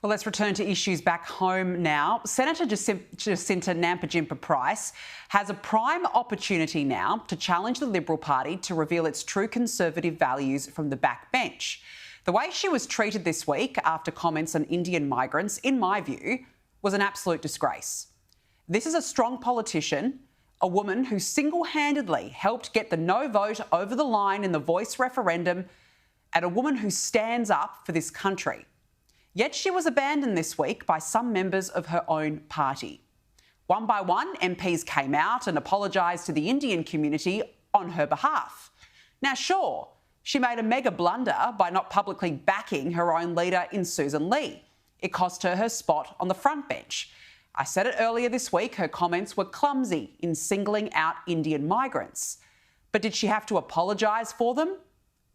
Well, let's return to issues back home now. Senator Jacinta Nampijinpa Price has a prime opportunity now to challenge the Liberal Party to reveal its true conservative values from the backbench. The way she was treated this week after comments on Indian migrants, in my view, was an absolute disgrace. This is a strong politician, a woman who single-handedly helped get the no vote over the line in the Voice referendum, and a woman who stands up for this country. Yet she was abandoned this week by some members of her own party. One by one, MPs came out and apologised to the Indian community on her behalf. Now, sure, she made a mega blunder by not publicly backing her own leader in Sussan Ley. It cost her her spot on the front bench. I said it earlier this week, her comments were clumsy in singling out Indian migrants. But did she have to apologise for them?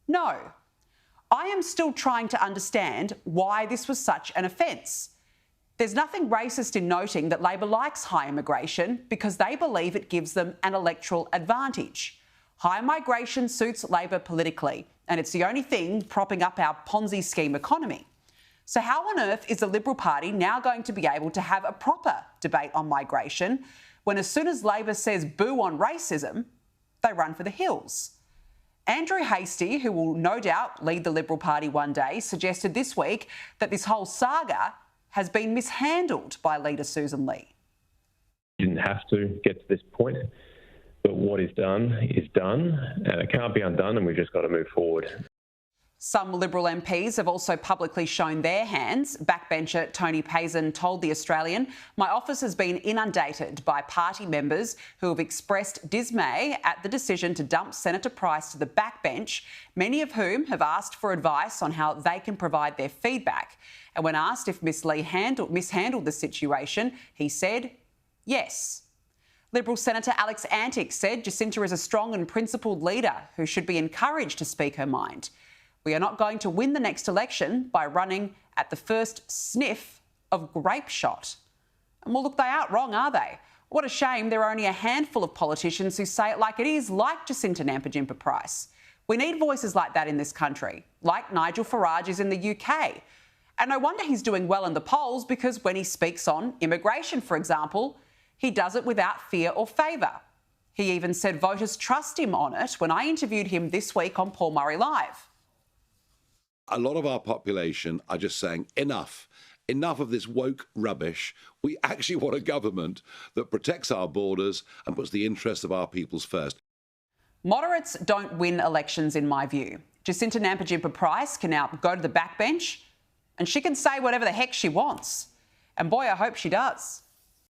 No. I am still trying to understand why this was such an offence. There's nothing racist in noting that Labor likes high immigration because they believe it gives them an electoral advantage. High migration suits Labor politically, and it's the only thing propping up our Ponzi scheme economy. So how on earth is the Liberal Party now going to be able to have a proper debate on migration when as soon as Labor says boo on racism, they run for the hills? Andrew Hastie, who will no doubt lead the Liberal Party one day, suggested this week that this whole saga has been mishandled by leader Sussan Ley. Didn't have to get to this point, but what is done, and it can't be undone, and we've just got to move forward. Some Liberal MPs have also publicly shown their hands. Backbencher Tony Payson told The Australian, "My office has been inundated by party members who have expressed dismay at the decision to dump Senator Price to the backbench, many of whom have asked for advice on how they can provide their feedback. And when asked if Ms Ley mishandled the situation, he said, yes." Liberal Senator Alex Antic said Jacinta is a strong and principled leader who should be encouraged to speak her mind. "We are not going to win the next election by running at the first sniff of grape shot." And well, look, they aren't wrong, are they? What a shame there are only a handful of politicians who say it like it is, like Jacinta Nampijinpa Price. We need voices like that in this country, like Nigel Farage is in the UK. And no wonder he's doing well in the polls, because when he speaks on immigration, for example, he does it without fear or favour. He even said voters trust him on it when I interviewed him this week on Paul Murray Live. A lot of our population are just saying, enough of this woke rubbish. We actually want a government that protects our borders and puts the interests of our peoples first. Moderates don't win elections, in my view. Jacinta Nampijinpa Price can now go to the backbench and she can say whatever the heck she wants. And boy, I hope she does.